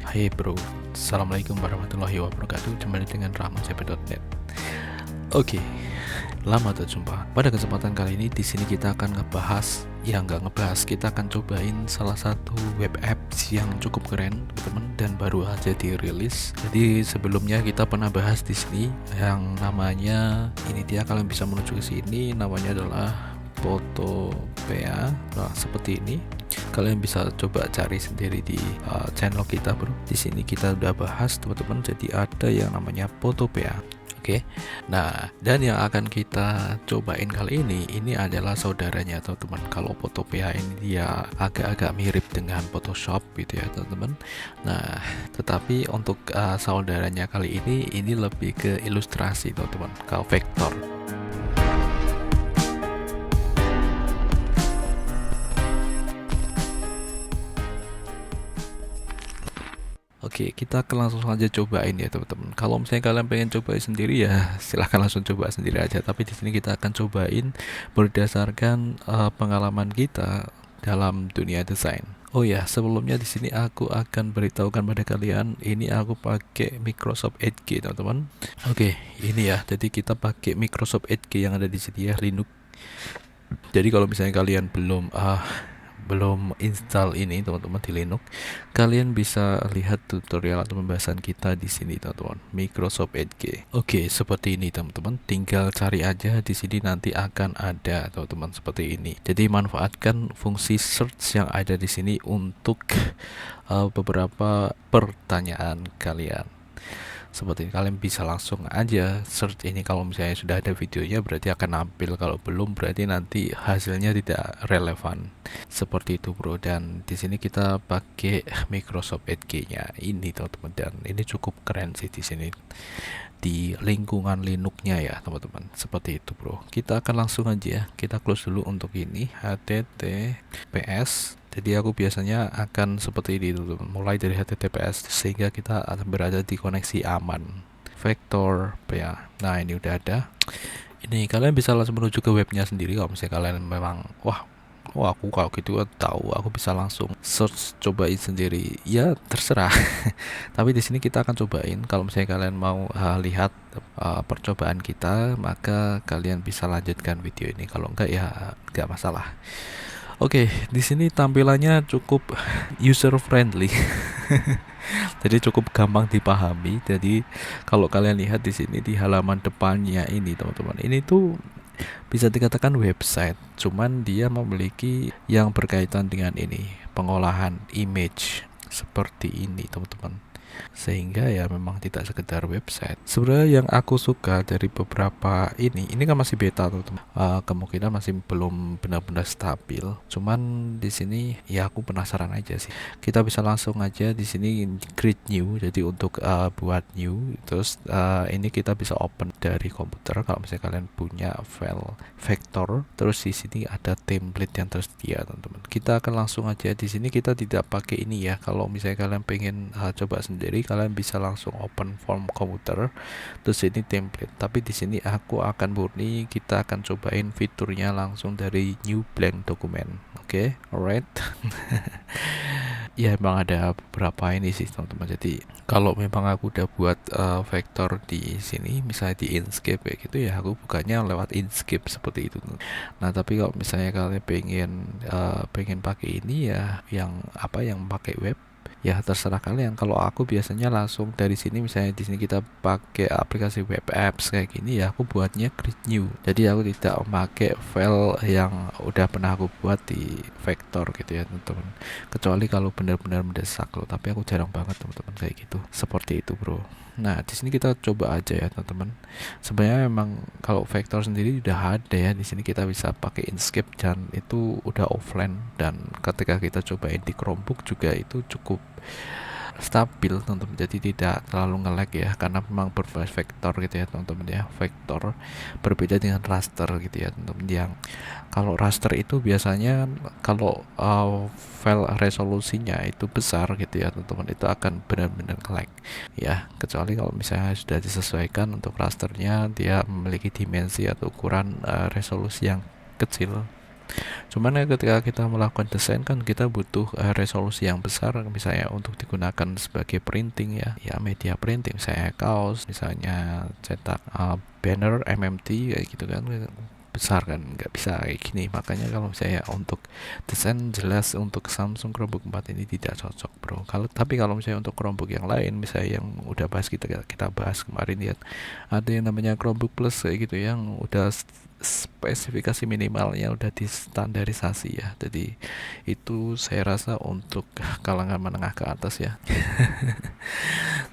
Hai bro, Assalamualaikum warahmatullahi wabarakatuh. Kembali dengan rahmatcp.net. Oke, lama tak jumpa. Pada kesempatan kali ini di sini kita akan kita akan cobain salah satu web apps yang cukup keren, teman, dan baru aja dirilis. Jadi sebelumnya kita pernah bahas di sini yang namanya kalian bisa menuju ke sini, namanya adalah Photopea. Nah, seperti ini. Kalian bisa coba cari sendiri di channel kita, bro. Di sini kita udah bahas, teman-teman. Jadi ada yang namanya Photopea. Oke. Nah, dan yang akan kita cobain kali ini adalah saudaranya, teman-teman. Kalau Photopea ini dia agak-agak mirip dengan Photoshop gitu ya, teman-teman. Nah, tetapi untuk saudaranya kali ini lebih ke ilustrasi, teman-teman, ke vektor. Oke, kita langsung aja cobain ya, teman-teman. Kalau misalnya kalian pengen cobain sendiri ya silahkan langsung coba sendiri aja. Tapi di sini kita akan cobain berdasarkan pengalaman kita dalam dunia desain. Oh ya, sebelumnya di sini aku akan beritahukan pada kalian, ini aku pakai Microsoft Edge, teman-teman. Oke, ini ya. Jadi kita pakai Microsoft Edge yang ada di sini ya, Linux. Jadi kalau misalnya kalian belum install ini, teman-teman, di Linux, kalian bisa lihat tutorial atau pembahasan kita di sini, teman-teman. Microsoft Edge. Oke, seperti ini, teman-teman. Tinggal cari aja di sini, nanti akan ada, teman-teman, seperti ini. Jadi manfaatkan fungsi search yang ada di sini untuk beberapa pertanyaan kalian. Seperti ini, kalian bisa langsung aja search ini. Kalau misalnya sudah ada videonya berarti akan nampil, kalau belum berarti nanti hasilnya tidak relevan. Seperti itu, bro. Dan di sini kita pakai Microsoft Edge-nya ini, teman-teman, dan ini cukup keren sih di sini di lingkungan Linux-nya ya, teman-teman. Seperti itu, bro. Kita akan langsung aja kita close dulu untuk ini HTTPS. Jadi aku biasanya akan seperti ini, teman-teman, mulai dari HTTPS sehingga kita berada di koneksi aman. Vektor ya. Nah, ini udah ada. Ini kalian bisa langsung menuju ke webnya sendiri. Kalau misalnya kalian memang wah aku kalau gitu tahu, aku bisa langsung search, cobain sendiri. Ya terserah. Tapi di sini kita akan cobain. Kalau misalnya kalian mau lihat percobaan kita, maka kalian bisa lanjutkan video ini. Kalau enggak ya enggak masalah. Oke, di sini tampilannya cukup user friendly. Jadi cukup gampang dipahami. Jadi kalau kalian lihat di sini di halaman depannya ini, teman-teman, ini tuh bisa dikatakan website, cuman dia memiliki yang berkaitan dengan ini, pengolahan image seperti ini, teman-teman. Sehingga ya memang tidak sekedar website. Sebenarnya yang aku suka dari beberapa ini kan masih beta, teman-teman. Kemungkinan masih belum benar-benar stabil. Cuman di sini ya aku penasaran aja sih. Kita bisa langsung aja di sini create new. Jadi untuk buat new, terus ini kita bisa open dari komputer kalau misalnya kalian punya file vektor. Terus di sini ada template yang tersedia, teman-teman. Kita akan langsung aja di sini, kita tidak pakai ini ya. Kalau misalnya kalian pengen coba sendiri, kalian bisa langsung open form komputer, terus ini template. Tapi di sini aku akan murni, kita akan cobain fiturnya langsung dari new blank document. Oke, alright. Ya emang ada beberapa ini sih, teman-teman. Jadi kalau memang aku udah buat vektor di sini, misalnya di Inkscape kayak gitu ya, aku bukanya lewat Inkscape seperti itu. Nah tapi kalau misalnya kalian pengen pakai ini ya, yang pakai web, ya terserah kalian. Kalau aku biasanya langsung dari sini, misalnya di sini kita pakai aplikasi web apps kayak gini ya, aku buatnya create new. Jadi aku tidak memakai file yang udah pernah aku buat di vektor gitu ya, teman-teman. Kecuali kalau benar-benar mendesak loh, tapi aku jarang banget, teman-teman, kayak gitu. Seperti itu, bro. Nah, di sini kita coba aja ya, teman-teman. Sebenarnya memang kalau vektor sendiri udah ada ya. Di sini kita bisa pakai Inkscape dan itu udah offline, dan ketika kita cobain di Chromebook juga itu cukup stabil, teman-teman. Jadi tidak terlalu nge-lag ya, karena memang berbasis vektor gitu ya, teman-teman ya. Vektor berbeda dengan raster gitu ya, teman-teman. Yang kalau raster itu biasanya kalau file resolusinya itu besar gitu ya, teman-teman, itu akan benar-benar nge-lag ya. Kecuali kalau misalnya sudah disesuaikan untuk rasternya, dia memiliki dimensi atau ukuran resolusi yang kecil. Cuman ya ketika kita melakukan desain kan kita butuh resolusi yang besar, misalnya untuk digunakan sebagai printing ya media printing, misalnya kaos, misalnya cetak banner MMT kayak gitu kan, besar kan, nggak bisa kayak gini. Makanya kalau misalnya untuk desain jelas untuk Samsung Chromebook 4 ini tidak cocok bro. Tapi kalau misalnya untuk Chromebook yang lain, misalnya yang udah bahas kita bahas kemarin ya, ada yang namanya Chromebook Plus kayak gitu yang udah spesifikasi minimalnya udah distandarisasi ya. Jadi itu saya rasa untuk kalangan menengah ke atas ya.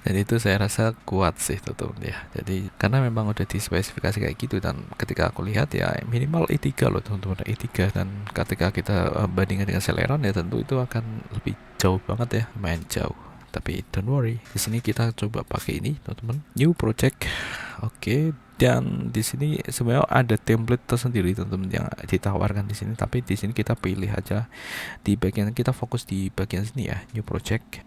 Dan itu saya rasa kuat sih tuh ya. Jadi karena memang udah dispesifikasi kayak gitu, dan ketika aku lihat ya minimal i3 loh teman-teman, i3. Dan ketika kita bandingkan dengan Celeron ya tentu itu akan lebih jauh banget ya, lumayan jauh. Tapi don't worry, di sini kita coba pakai ini teman-teman, new project. Oke, dan di sini sebenarnya ada template tersendiri teman-teman yang ditawarkan di sini, tapi di sini kita pilih aja di bagian, kita fokus di bagian sini ya, new project.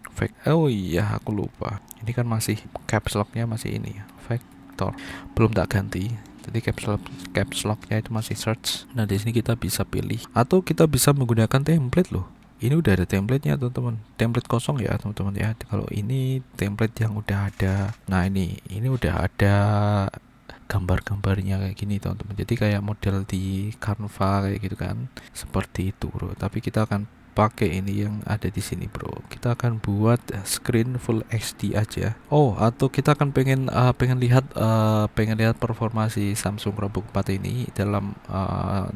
Oh iya aku lupa, ini kan masih caps locknya masih ini ya, vector, belum tak ganti. Jadi caps locknya itu masih search. Nah di sini kita bisa pilih atau kita bisa menggunakan template loh. Ini udah ada templatenya teman-teman, template kosong ya teman-teman ya. Kalau ini template yang udah ada. Nah ini udah ada gambar-gambarnya kayak gini teman-teman. Jadi kayak model di Canva kayak gitu kan, seperti itu bro. Tapi kita akan pakai ini yang ada di sini bro. Kita akan buat screen full HD aja. Oh, atau kita akan pengen lihat performa si Samsung Chromebook 4 ini dalam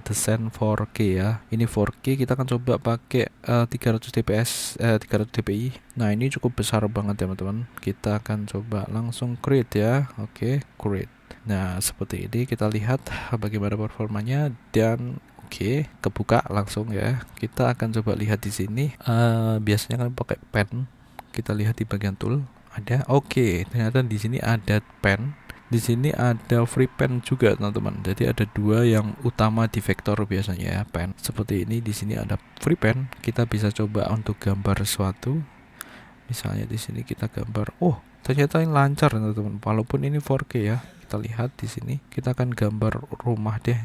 desain 4K ya. Ini 4K, kita akan coba pakai 300 dps 300 dpi. Nah ini cukup besar banget teman-teman. Kita akan coba langsung create ya. Oke, create. Nah seperti ini kita lihat bagaimana performanya, dan oke, kebuka langsung ya. Kita akan coba lihat di sini. Biasanya kan pakai pen. Kita lihat di bagian tool ada. Oke, ternyata di sini ada pen. Di sini ada free pen juga teman-teman. Jadi ada dua yang utama di vektor biasanya ya, pen. Seperti ini, di sini ada free pen. Kita bisa coba untuk gambar sesuatu. Misalnya di sini kita gambar. Oh, ternyata ini lancar teman-teman. Walaupun ini 4K ya. Kita lihat di sini. Kita akan gambar rumah deh.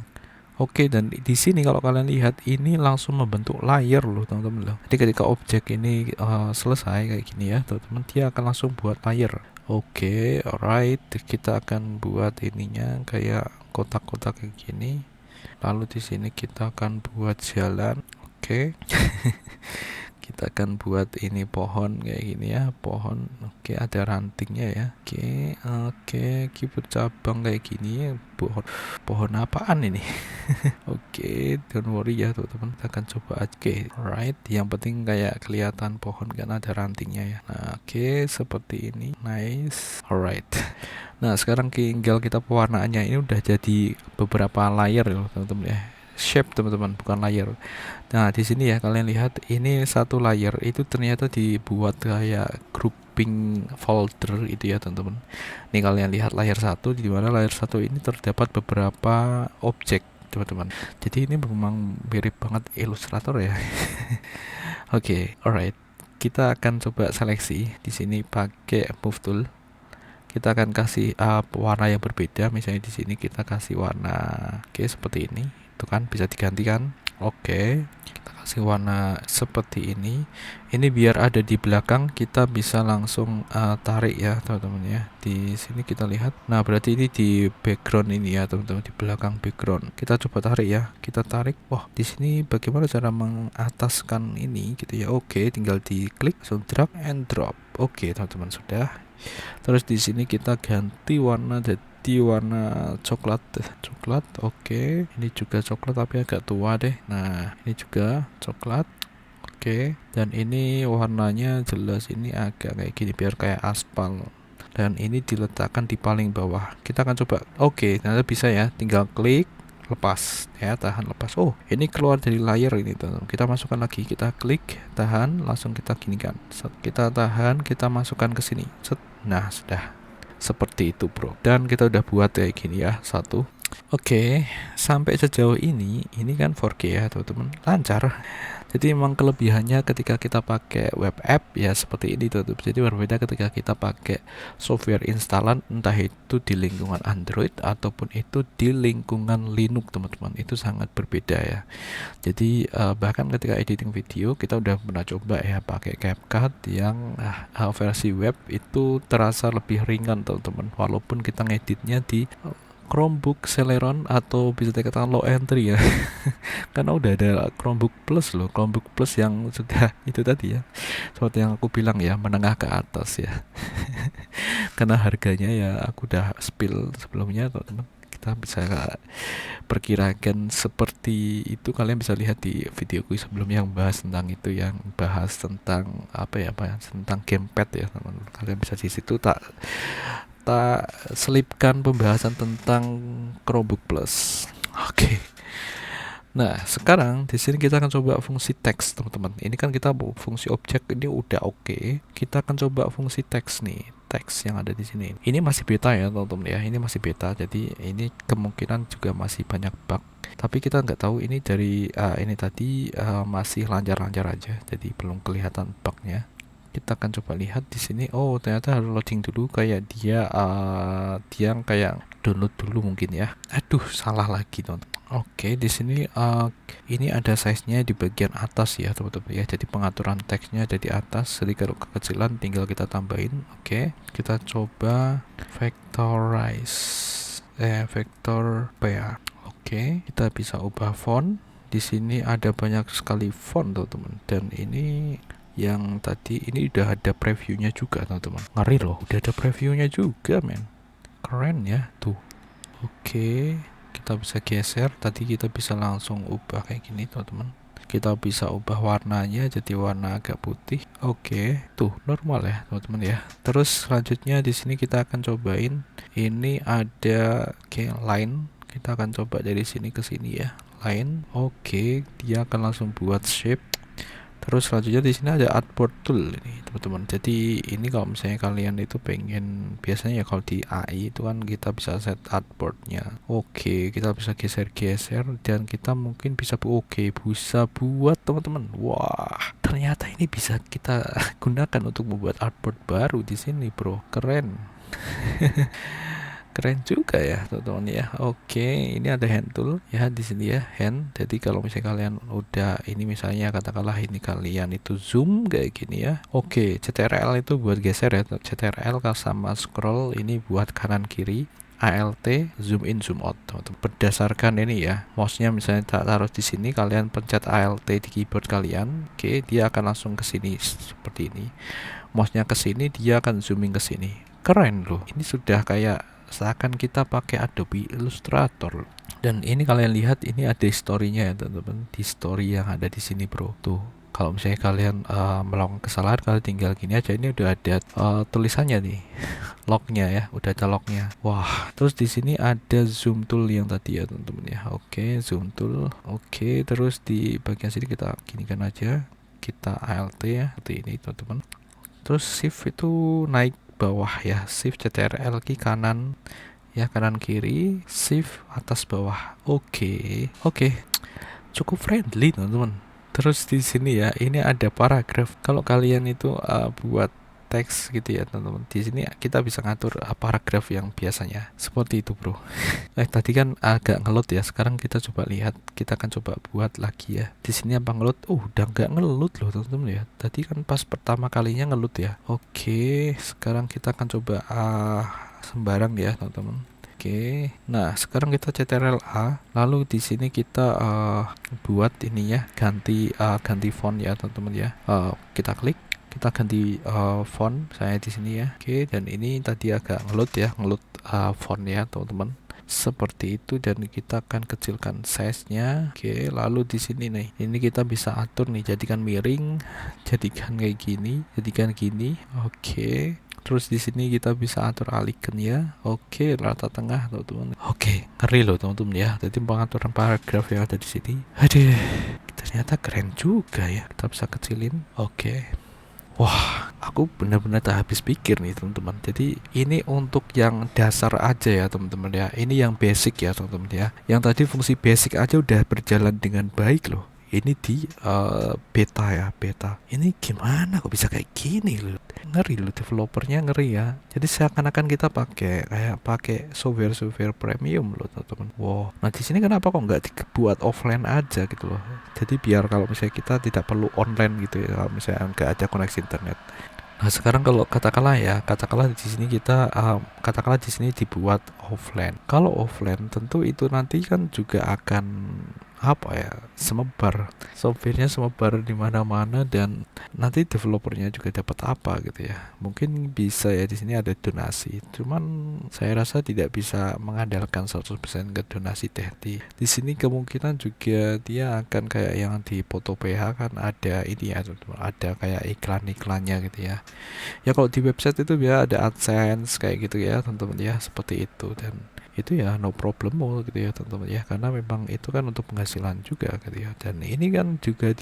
Oke, dan di sini kalau kalian lihat ini langsung membentuk layer loh teman-teman loh. Jadi ketika objek ini selesai kayak gini ya teman-teman, dia akan langsung buat layer. Oke, alright, kita akan buat ininya kayak kotak-kotak kayak gini. Lalu di sini kita akan buat jalan. Oke. Kita akan buat ini pohon kayak gini ya, pohon. Oke, ada rantingnya ya. Oke, bercabang kayak gini ya. Pohon apaan ini? Oke, don't worry ya teman-teman, kita akan coba aja. Oke, alright, yang penting kayak kelihatan pohon kan ada rantingnya ya. Nah, oke, seperti ini. Nice. Alright. Nah sekarang tinggal kita pewarnaannya. Ini udah jadi beberapa layer loh teman-teman ya, shape teman-teman, bukan layer. Nah di sini ya kalian lihat ini satu layer itu ternyata dibuat kayak grouping folder itu ya teman-teman. Nih kalian lihat layer 1, di mana layer 1 ini terdapat beberapa objek teman-teman. Jadi ini memang mirip banget Illustrator ya. Oke, alright. Kita akan coba seleksi di sini pakai move tool. Kita akan kasih warna yang berbeda. Misalnya di sini kita kasih warna seperti ini. Itu kan bisa digantikan. Oke, kita kasih warna seperti ini. Ini biar ada di belakang, kita bisa langsung tarik ya teman-teman ya. Di sini kita lihat. Nah berarti ini di background ini ya teman-teman, di belakang background. Kita coba tarik ya. Kita tarik. Wah, di sini bagaimana cara mengataskan ini gitu ya. Oke, tinggal diklik, langsung drag and drop. Oke teman-teman, sudah. Terus di sini kita ganti warna jadi warna coklat. Oke, ini juga coklat tapi agak tua deh. Nah ini juga coklat. Oke, dan ini warnanya jelas, ini agak kayak gini biar kayak aspal, dan ini diletakkan di paling bawah. Kita akan coba. Oke, ternyata bisa ya, tinggal klik, lepas ya, tahan, lepas. Oh, ini keluar dari layer ini teman-teman. Kita masukkan lagi, kita klik, tahan, langsung kita ginikan. Kita tahan, kita masukkan ke sini. Nah sudah seperti itu bro, dan kita udah buat kayak gini ya, satu. Oke, sampai sejauh ini kan 4K ya teman-teman, lancar. Jadi memang kelebihannya ketika kita pakai web app ya seperti ini tuh. Jadi berbeda ketika kita pakai software instalan, entah itu di lingkungan Android ataupun itu di lingkungan Linux teman-teman. Itu sangat berbeda ya. Jadi bahkan ketika editing video kita udah pernah coba ya pakai CapCut yang versi web itu terasa lebih ringan teman-teman. Walaupun kita ngeditnya di Chromebook Celeron atau bisa dikatakan low entry ya. Karena udah ada Chromebook Plus loh, Chromebook Plus yang sudah itu tadi ya, seperti yang aku bilang ya, menengah ke atas ya. Karena harganya ya aku udah spill sebelumnya teman-teman, kita bisa perkirakan seperti itu. Kalian bisa lihat di videoku sebelumnya yang bahas tentang itu, yang bahas tentang tentang gamepad ya teman-teman. Kalian bisa di situ tak selipkan pembahasan tentang Chromebook Plus. Oke. Nah, sekarang di sini kita akan coba fungsi teks, teman-teman. Ini kan kita fungsi objek ini udah oke. Kita akan coba fungsi teks nih. Teks yang ada di sini. Ini masih beta ya, teman-teman ya. Ini masih beta. Jadi ini kemungkinan juga masih banyak bug. Tapi kita nggak tahu ini dari ini tadi masih lancar-lancar aja. Jadi belum kelihatan bugnya. Kita akan coba lihat di sini. Oh, ternyata harus loading dulu, kayak dia kayak download dulu mungkin ya. Aduh, salah lagi teman. Oke, di sini ini ada size-nya di bagian atas ya teman-teman ya. Jadi pengaturan teksnya ada di atas. Jadi kalau kekecilan tinggal kita tambahin. Oke, kita coba vector ya. Oke, kita bisa ubah font. Di sini ada banyak sekali font teman-teman. Dan ini yang tadi ini udah ada previewnya juga teman-teman. Ngeri loh, udah ada previewnya juga men. Keren ya tuh. Oke, kita bisa geser. Tadi kita bisa langsung ubah kayak gini teman-teman. Kita bisa ubah warnanya jadi warna agak putih. Oke, tuh normal ya teman-teman ya. Terus selanjutnya di sini kita akan cobain ini ada line. Kita akan coba dari sini ke sini ya. Line. Oke, dia akan langsung buat shape. Terus selanjutnya di sini ada artboard tool ini teman-teman. Jadi ini kalau misalnya kalian itu pengen, biasanya ya kalau di AI itu kan kita bisa set artboardnya. Oke, kita bisa geser-geser dan kita mungkin bisa bisa buat teman-teman. Wah, ternyata ini bisa kita gunakan untuk membuat artboard baru di sini, bro. Keren. Keren juga ya teman-teman ya. Oke, ini ada hand tool ya di sini ya, hand. Jadi kalau misalnya kalian udah ini, misalnya katakanlah ini kalian itu zoom kayak gini ya. Oke, CTRL itu buat geser ya. CTRL sama scroll ini buat kanan kiri. ALT zoom in zoom out teman-teman. Berdasarkan ini ya, mouse-nya misalnya taruh di sini, kalian pencet ALT di keyboard kalian. Oke, dia akan langsung ke sini seperti ini. Mouse-nya ke sini, dia akan zooming ke sini. Keren loh. Ini sudah kayak seakan kita pakai Adobe Illustrator. Dan ini kalian lihat, ini ada historinya ya teman-teman, di story yang ada di sini bro. Tuh, kalau misalnya kalian melakukan kesalahan, kalian tinggal gini aja, ini udah ada tulisannya nih, lognya ya, udah ada lognya. Wah, terus di sini ada zoom tool yang tadi ya teman-teman ya. Oke, zoom tool. Oke, terus di bagian sini kita ginikan aja, kita ALT ya, seperti ini teman-teman. Terus shift itu naik bawah ya, shift CTRL kiri kanan ya, kanan kiri, shift atas bawah. Oke, cukup friendly teman-teman. Terus di sini ya, ini ada paragraf. Kalau kalian itu buat teks gitu ya teman-teman, di sini kita bisa ngatur paragraf yang biasanya seperti itu bro. Tadi kan agak ngelut ya, sekarang kita coba lihat, kita akan coba buat lagi ya. Di sini apa ngelut? Udah nggak ngelut loh teman-teman ya. Tadi kan pas pertama kalinya ngelut ya. Oke, sekarang kita akan coba sembarang ya teman-teman. Oke, nah sekarang kita CTRL A, lalu di sini kita buat ini ya, ganti font ya teman-teman ya. Kita klik, kita ganti font saya di sini ya. Oke, dan ini tadi agak ngelut font ya teman-teman, seperti itu. Dan kita akan kecilkan size-nya. Oke, lalu di sini nih, ini kita bisa atur nih, jadikan miring, jadikan kayak gini, jadikan gini. Oke, terus di sini kita bisa atur alihkan ya. Oke, rata tengah teman-teman. Oke, ngeri loh teman-teman ya. Jadi pengaturan paragraf yang ada di sini. Aduh, ternyata keren juga ya. Kita bisa kecilin. Oke. Wah, aku benar-benar tak habis pikir nih teman-teman. Jadi ini untuk yang dasar aja ya teman-teman ya. Ini yang basic ya teman-teman ya. Yang tadi fungsi basic aja udah berjalan dengan baik loh. ini di beta ya, beta. Ini gimana kok bisa kayak gini loh? Ngeri loh, developernya ngeri ya. Jadi seakan-akan kita pakai software premium loh teman-teman. Wow. Nah di sini kenapa kok nggak dibuat offline aja gitu loh? Jadi biar kalau misalnya kita tidak perlu online gitu ya, kalau misalnya nggak ada koneksi internet. Nah sekarang kalau katakanlah di sini kita katakanlah di sini dibuat offline. Kalau offline tentu itu nanti kan juga akan apa ya, softwarenya semebar di mana-mana, dan nanti developernya juga dapat apa gitu ya. Mungkin bisa ya di sini ada donasi, cuman saya rasa tidak bisa mengandalkan 100% ke donasi teh. Di sini kemungkinan juga dia akan kayak yang di Foto PH kan ada ini ya, ada kayak iklan-iklannya gitu ya. Ya kalau di website itu ya ada AdSense kayak gitu ya teman-teman ya, seperti itu. Dan itu ya no problem gitu ya teman-teman ya, karena memang itu kan untuk penghasilan juga gitu ya. Dan ini kan juga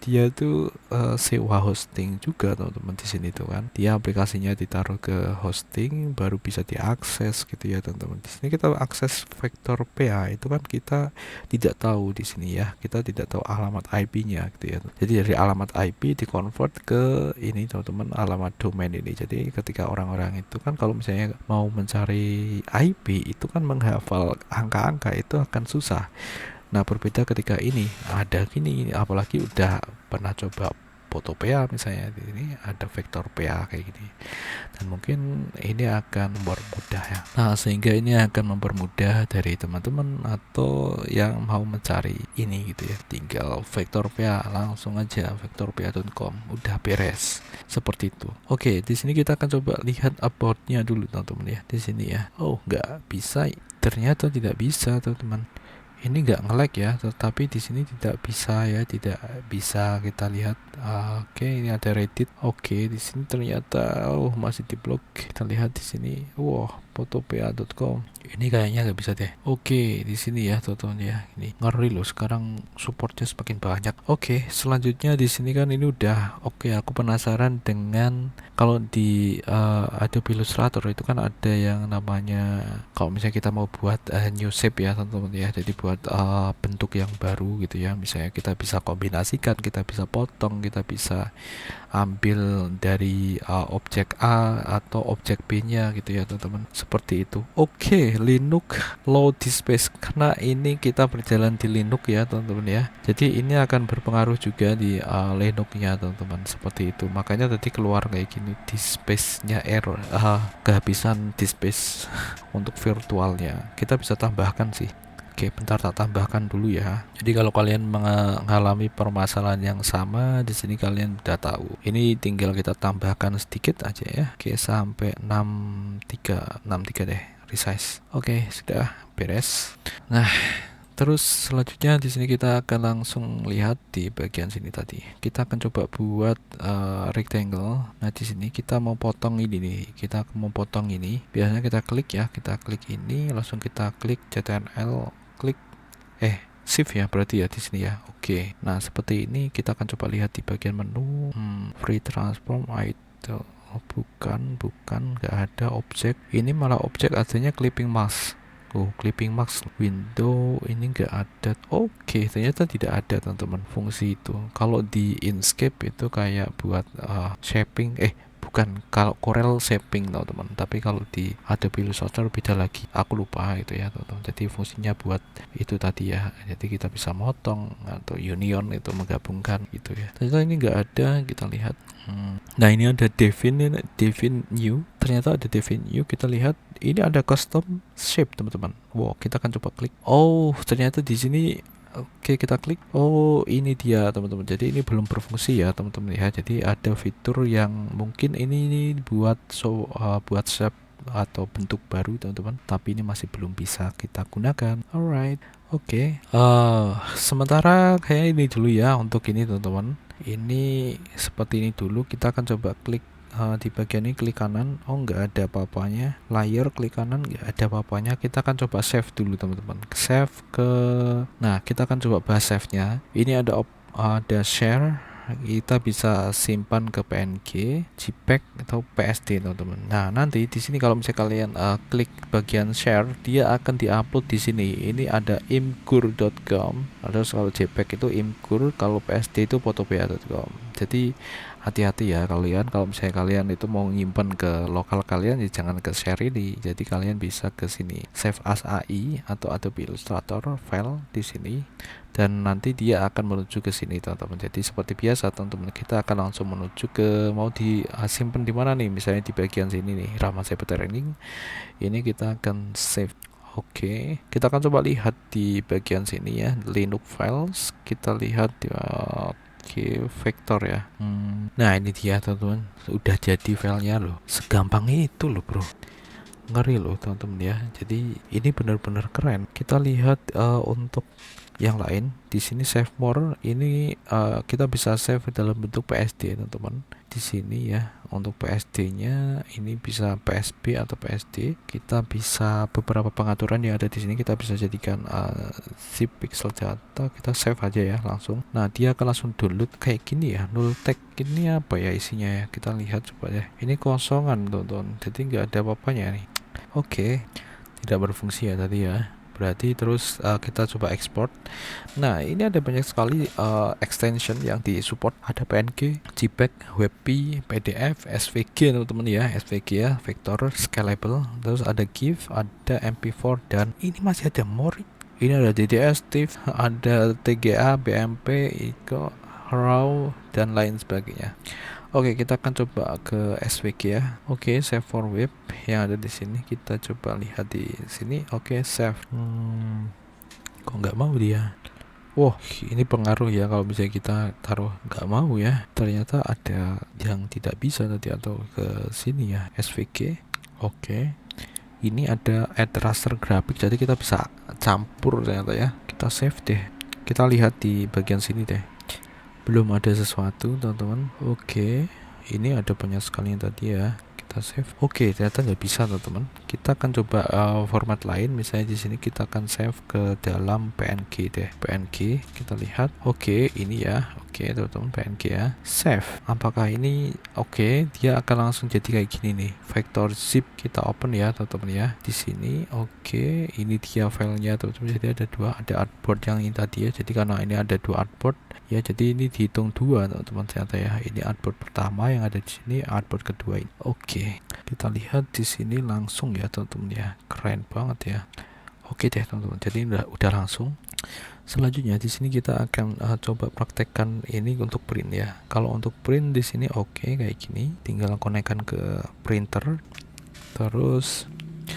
dia tuh sewa hosting juga teman-teman di sini tuh kan. Dia aplikasinya ditaruh ke hosting baru bisa diakses gitu ya teman-teman. Di sini kita akses vektor PA itu kan kita tidak tahu di sini ya. Kita tidak tahu alamat IP-nya gitu ya. Jadi dari alamat IP dikonvert ke ini teman-teman, alamat domain ini. Jadi ketika orang-orang itu kan kalau misalnya mau mencari IP itu kan menghafal angka-angka itu akan susah. Nah berbeda ketika ini ada gini, apalagi udah pernah coba foto PA misalnya, ini ada vektor PA kayak gini, dan mungkin ini akan mempermudah ya. Nah sehingga ini akan mempermudah dari teman-teman atau yang mau mencari ini gitu ya, tinggal vektor PA langsung aja vektorpa.com, udah beres seperti itu. Oke, di sini kita akan coba lihat about-nya dulu teman-teman ya. Di sini ya, oh nggak bisa, ternyata tidak bisa teman-teman. Ini nggak nge-lag ya, tetapi di sini tidak bisa ya, tidak bisa kita lihat. Oke, ini ada Reddit. Oke, di sini ternyata masih diblok. Kita lihat di sini. Wow, fotopa.com. Ini kayaknya nggak bisa deh. Oke, di sini ya teman-teman ya. Ini ngeri loh, sekarang supportnya semakin banyak. Oke, selanjutnya di sini kan ini udah. Oke, aku penasaran dengan kalau di Adobe Illustrator itu kan ada yang namanya, kalau misalnya kita mau buat new shape ya teman-teman ya, jadi buat bentuk yang baru gitu ya. Misalnya kita bisa kombinasikan, kita bisa potong, kita bisa ambil dari objek A atau objek B-nya gitu ya teman-teman, seperti itu. Oke, Linux low disk space, karena ini kita berjalan di Linux ya teman-teman ya, jadi ini akan berpengaruh juga di Linux-nya teman-teman, seperti itu. Makanya tadi keluar kayak gini, disk space-nya error, kehabisan disk space untuk virtualnya. Kita bisa tambahkan sih. Oke, bentar tak tambahkan dulu ya. Jadi kalau kalian mengalami permasalahan yang sama, di sini kalian udah tahu. Ini tinggal kita tambahkan sedikit aja ya. Oke, sampai 63 deh, resize. Oke, sudah beres. Nah, terus selanjutnya di sini kita akan langsung lihat di bagian sini tadi. Kita akan coba buat rectangle. Nah, di sini kita mau potong ini nih. Kita mau potong ini. Biasanya kita klik ya, kita klik ini, langsung kita klik CTRL, klik shift ya berarti ya di sini ya. Oke. Nah, seperti ini kita akan coba lihat di bagian menu free transform item. Bukan, nggak ada objek. Ini malah objek adanya clipping mask. Clipping mask window ini enggak ada. Oke, ternyata tidak ada teman-teman fungsi itu. Kalau di Inkscape itu kayak buat shaping, bukan, kalau Corel shaping teman-teman, tapi kalau di Adobe Illustrator beda lagi, aku lupa itu ya teman-teman. Jadi fungsinya buat itu tadi ya, jadi kita bisa motong atau union itu menggabungkan gitu ya. Ternyata ini enggak ada, kita lihat. Nah, ini ada define new, ternyata ada define new. Kita lihat ini ada custom shape teman-teman. Wow, kita akan coba klik. Oh, ternyata di sini. Oke, kita klik. Oh, ini dia teman-teman. Jadi ini belum berfungsi ya teman-teman ya. Jadi ada fitur yang mungkin ini buat buat shape atau bentuk baru teman-teman, tapi ini masih belum bisa kita gunakan. Alright, oke. Sementara kayak ini dulu ya untuk ini teman-teman. Ini seperti ini dulu. Kita akan coba klik di bagian ini, klik kanan. Oh, nggak ada apa-apanya. Layer, klik kanan, nggak ada apa-apanya. Kita akan coba save dulu teman-teman. Save ke, nah kita akan coba bahas save nya. Ini ada share, kita bisa simpan ke PNG, JPEG atau PSD teman-teman. Nah, nanti di sini kalau misalnya kalian klik bagian share, dia akan diupload di sini. Ini ada imgur.com. Atau kalau JPEG itu imgur, kalau PSD itu photopea.com. Jadi hati-hati ya kalian, kalau misalnya kalian itu mau nyimpan ke lokal kalian, ya jangan ke share ini. Jadi kalian bisa ke sini save as AI atau Adobe Illustrator file di sini, dan nanti dia akan menuju ke sini teman-teman. Jadi seperti biasa teman-teman, kita akan langsung menuju ke mau disimpan di mana nih, misalnya di bagian sini nih, Rahman Cyber Training. Ini kita akan save. Oke, kita akan coba lihat di bagian sini ya, Linux files. Kita lihat di vektor ya. Nah ini dia teman-teman, udah jadi filenya loh, segampang itu loh bro, ngeri loh teman-teman ya. Jadi ini benar-benar keren. Kita lihat untuk yang lain di sini save more, ini kita bisa save dalam bentuk PSD teman-teman. Di sini ya untuk PSD-nya ini bisa PSB atau PSD. Kita bisa beberapa pengaturan yang ada di sini kita bisa jadikan zip pixel data, kita save aja ya langsung. Nah dia akan langsung download kayak gini ya. Null tag ini apa ya isinya ya, kita lihat coba ya. Ini kosongan teman-teman, jadi nggak ada apa-apanya nih. Oke, tidak berfungsi ya tadi ya. Berarti terus kita coba export. Nah ini ada banyak sekali extension yang disupport. Ada PNG, JPEG, WebP, PDF, SVG teman-teman ya, SVG ya, vector, scalable. Terus ada GIF, ada MP4, dan ini masih ada more. Ini ada DDS, TIFF, ada TGA, BMP, ICO, RAW, dan lain sebagainya. Oke, kita akan coba ke SVG ya. Oke, save for web yang ada di sini. Kita coba lihat di sini. Oke, save. Kok nggak mau dia? Wah, ini pengaruh ya kalau misalnya kita taruh nggak mau ya. Ternyata ada yang tidak bisa tadi, atau ke sini ya, SVG. Oke. Ini ada add raster graphic, jadi kita bisa campur ternyata ya. Kita save deh. Kita lihat di bagian sini deh. Belum ada sesuatu teman-teman. Oke, ini ada banyak sekali yang tadi ya, kita save. Oke, ternyata nggak bisa teman-teman. Kita akan coba format lain, misalnya di sini kita akan save ke dalam PNG deh. PNG kita lihat. Oke, ini ya. Oke teman-teman, PNG ya, save. Apakah ini oke? Dia akan langsung jadi kayak gini nih, vector zip. Kita open ya teman-teman ya di sini. Oke, ini dia filenya teman-teman. Jadi ada dua, ada artboard yang ini tadi ya. Jadi karena ini ada dua artboard ya, jadi ini dihitung dua teman-teman ternyata ya. Ini artboard pertama yang ada di sini, artboard kedua ini. Oke, kita lihat di sini langsung ya teman-teman ya, keren banget ya. Oke deh teman-teman, jadi udah langsung. Selanjutnya di sini kita akan coba praktekkan ini untuk print ya. Kalau untuk print di sini oke kayak gini, tinggal konekkan ke printer. Terus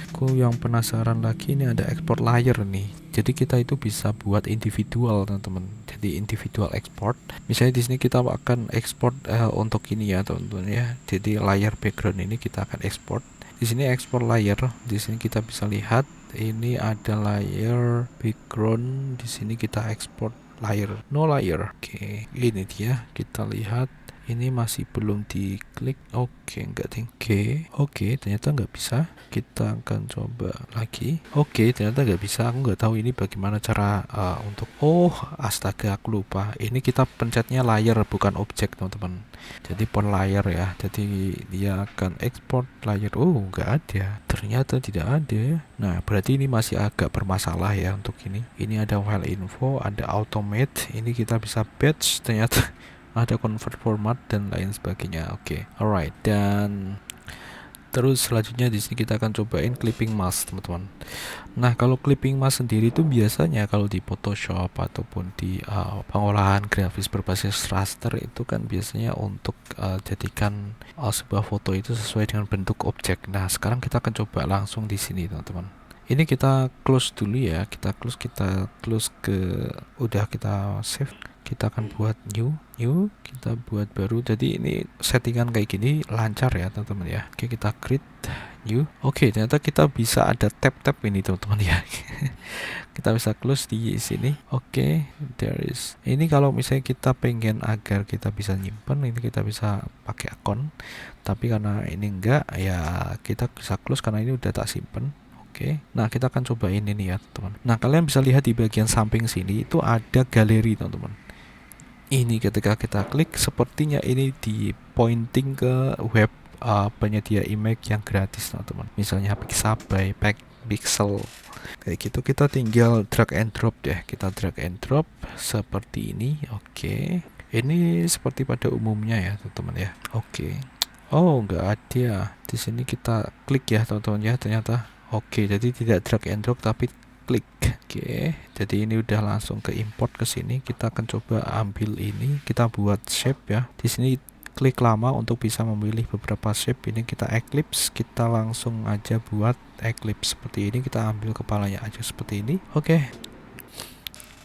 aku yang penasaran lagi, ini ada export layer nih. Jadi kita itu bisa buat individual teman-teman. Jadi individual export. Misalnya di sini kita akan export untuk ini ya teman-teman ya. Jadi layer background ini kita akan export. Di sini export layer. Di sini kita bisa lihat ini ada layer background. Di sini kita export layer, no layer. Oke, ini dia. Kita lihat ini masih belum diklik. Oke, enggak ding. Oke, ternyata nggak bisa. Kita akan coba lagi. Oke, ternyata nggak bisa. Aku nggak tahu ini bagaimana cara untuk. Oh, astaga, aku lupa. Ini kita pencetnya layer bukan objek teman-teman. Jadi per layer ya. Jadi dia akan export layer. Oh, nggak ada. Ternyata tidak ada ya. Nah, berarti ini masih agak bermasalah ya untuk ini. Ini ada file info, ada automate. Ini kita bisa batch ternyata. Ada convert format dan lain sebagainya. Oke, alright. Dan terus selanjutnya di sini kita akan cobain clipping mask teman-teman. Nah kalau clipping mask sendiri itu biasanya kalau di Photoshop ataupun di pengolahan grafis berbasis raster itu kan biasanya untuk jadikan sebuah foto itu sesuai dengan bentuk objek. Nah sekarang kita akan coba langsung di sini teman-teman. Ini kita close dulu ya, kita close ke, udah kita save. Kita akan buat new, kita buat baru. Jadi ini settingan kayak gini lancar ya teman-teman ya. Oke, kita create new. Oke, ternyata kita bisa ada tab-tab ini teman-teman ya. Kita bisa close di sini. Oke, there is. Ini kalau misalnya kita pengen agar kita bisa nyimpen, ini kita bisa pakai akun. Tapi karena ini enggak ya, kita bisa close karena ini udah tak simpen. Oke, nah kita akan cobain ini ya teman-teman. Nah kalian bisa lihat di bagian samping sini itu ada galeri teman-teman. Ini ketika kita klik sepertinya ini di pointing ke web penyedia image yang gratis teman-teman, misalnya Pixabay, Pixel kayak gitu. Kita tinggal drag and drop deh, kita drag and drop seperti ini. Oke, ini seperti pada umumnya ya teman-teman ya. Oke. Oh, nggak ada di sini, kita klik ya teman-teman ya ternyata. Oke, jadi tidak drag and drop tapi klik. Oke, jadi ini udah langsung ke import ke sini. Kita akan coba ambil ini, kita buat shape ya. Di sini klik lama untuk bisa memilih beberapa shape. Ini kita eclipse, kita langsung aja buat eclipse seperti ini. Kita ambil kepalanya aja seperti ini. Oke,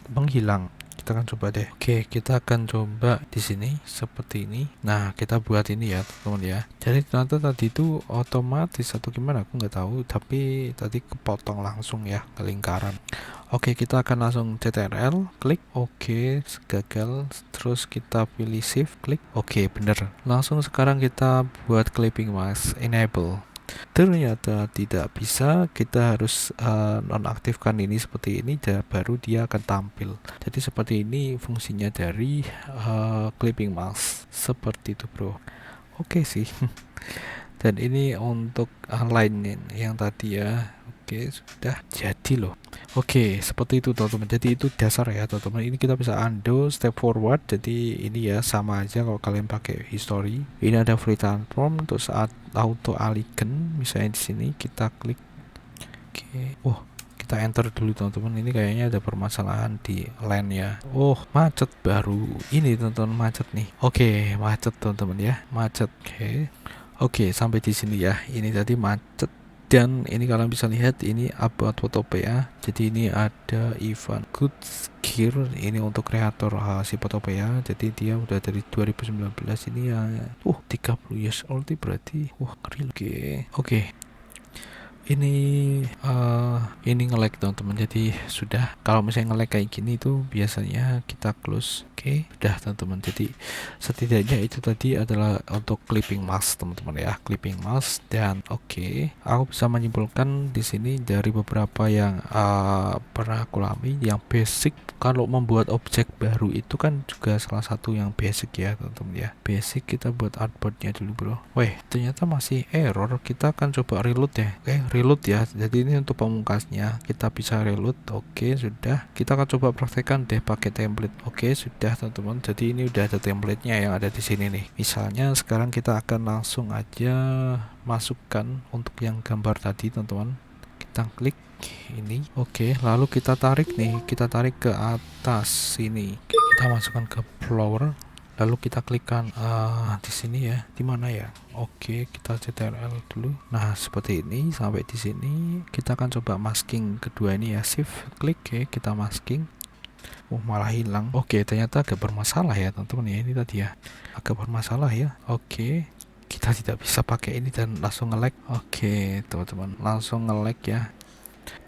menghilang. Kita akan coba deh. Oke, kita akan coba di sini seperti ini. Nah, kita buat ini ya teman-teman ya. Jadi ternyata tadi itu otomatis atau gimana aku nggak tahu, tapi tadi kepotong langsung ya ke lingkaran. Oke, kita akan langsung CTRL, klik. Oke, gagal. Terus kita pilih shift, klik. Oke, bener. Langsung sekarang kita buat clipping mask, enable. Ternyata tidak bisa, kita harus nonaktifkan ini seperti ini, dan baru dia akan tampil. Jadi seperti ini fungsinya dari clipping mask, seperti itu bro. Oke sih. Dan ini untuk line yang tadi ya. Oke, sudah jadi loh. Oke, seperti itu teman-teman. Jadi itu dasar ya teman-teman. Ini kita bisa undo, step forward. Jadi ini ya sama aja kalau kalian pakai history. Ini ada free transform untuk saat auto alignment. Misalnya di sini kita klik. Oke. Kita enter dulu teman-teman. Ini kayaknya ada permasalahan di line ya. Macet baru. Ini teman-teman, macet nih. Oke, macet teman-teman ya. Macet. Oke, sampai di sini ya. Ini tadi macet. Dan ini kalian bisa lihat ini about Photopea. Jadi ini ada Ivan Kutzkir, ini untuk kreator si Photopea. Jadi dia udah dari 2019 ini ya. 30 years old berarti. Real. Oke. Ini nge-lag teman-teman. Jadi sudah, kalau misalnya nge-lag kayak gini itu biasanya kita close. Oke, udah teman-teman. Jadi setidaknya itu tadi adalah untuk clipping mask teman-teman ya, clipping mask. Dan oke, aku bisa menyimpulkan di sini dari beberapa yang pernah aku alami, yang basic kalau membuat objek baru itu kan juga salah satu yang basic ya teman-teman ya. Basic, kita buat artboardnya dulu bro. Ternyata masih error. Kita akan coba reload ya. Reload ya. Jadi ini untuk pemungkasnya, kita bisa reload. Oke, sudah. Kita akan coba praktekkan deh pakai template. Oke, sudah teman-teman. Jadi ini udah ada template-nya yang ada di sini nih. Misalnya sekarang kita akan langsung aja masukkan untuk yang gambar tadi teman-teman. Kita klik ini. Oke, lalu kita tarik nih. Kita tarik ke atas sini. Kita masukkan ke flower. Lalu kita klikkan di sini ya. Di mana ya? Oke, kita CTRL dulu. Nah, seperti ini sampai di sini. Kita akan coba masking kedua ini ya. Shift klik, kita masking. Malah hilang. Oke, ternyata agak bermasalah ya teman-teman ya. Ini tadi ya. Agak bermasalah ya. Oke. Kita tidak bisa pakai ini dan langsung nge-lag. Oke, teman-teman. Langsung nge-lag ya.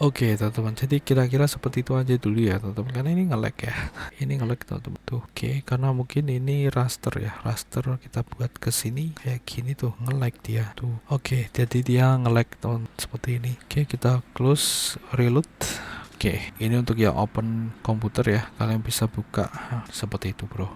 Oke teman-teman, jadi kira-kira seperti itu aja dulu ya teman-teman, karena ini nge-lag ya. Ini nge-lag teman-teman tuh. Oke, karena mungkin ini raster ya, raster kita buat ke sini kayak gini tuh, nge-lag dia tuh. Oke, jadi dia nge-lag teman seperti ini. Oke, kita close, reload. Oke, ini untuk yang open komputer ya, kalian bisa buka seperti itu bro.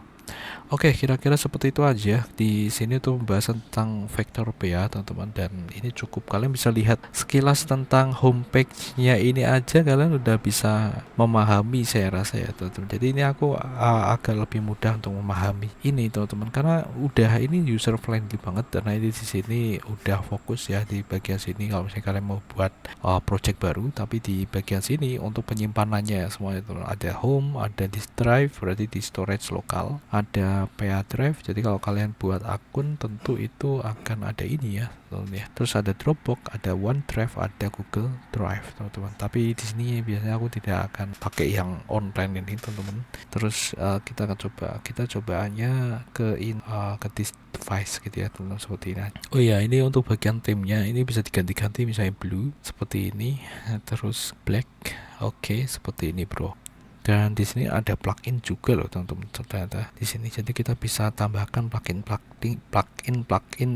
Oke, kira-kira seperti itu aja. Di sini tuh pembahasan tentang Vectoropea, teman-teman, dan ini cukup. Kalian bisa lihat sekilas tentang homepage-nya ini aja, kalian udah bisa memahami saya rasa ya, teman-teman. Jadi ini aku agak lebih mudah untuk memahami ini, teman-teman, karena udah ini user friendly banget. Karena ini di sini udah fokus ya di bagian sini. Kalau misalnya kalian mau buat project baru, tapi di bagian sini untuk penyimpanannya semuanya itu ada home, ada disk drive, berarti di storage lokal, ada PA drive. Jadi kalau kalian buat akun tentu itu akan ada ini ya, teman-teman ya. Terus ada Dropbox, ada OneDrive, ada Google Drive, teman-teman. Tapi di sini biasanya aku tidak akan pakai yang online ini, teman-teman. Terus kita akan coba hanya ke disk device gitu ya, teman-teman, seperti ini. Oh iya, ini untuk bagian timnya ini bisa diganti-ganti, misalnya blue seperti ini, terus black. Oke, seperti ini bro. Dan di sini ada plugin juga loh teman-teman, ternyata di sini. Jadi kita bisa tambahkan plugin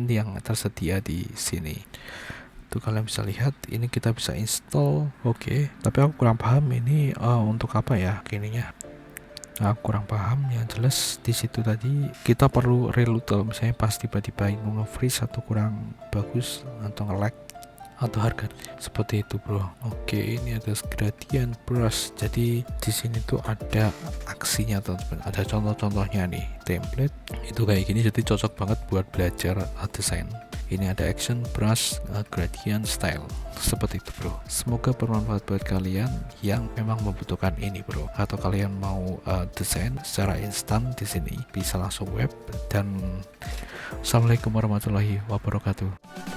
yang tersedia di sini. Tuh kalian bisa lihat, ini kita bisa install. Oke, tapi aku kurang paham ini untuk apa ya ininya. kurang paham. Yang jelas di situ tadi kita perlu reload misalnya pas tiba-tiba mau nge-freeze atau kurang bagus atau nge-lag atau harga seperti itu bro. Oke, ini ada gradient brush. Jadi di sini tuh ada aksinya teman-teman, ada contoh-contohnya nih. Template itu kayak gini, jadi cocok banget buat belajar desain. Ini ada action brush, gradient style, seperti itu bro. Semoga bermanfaat buat kalian yang memang membutuhkan ini bro, atau kalian mau desain secara instan di sini bisa langsung web. Dan assalamualaikum warahmatullahi wabarakatuh.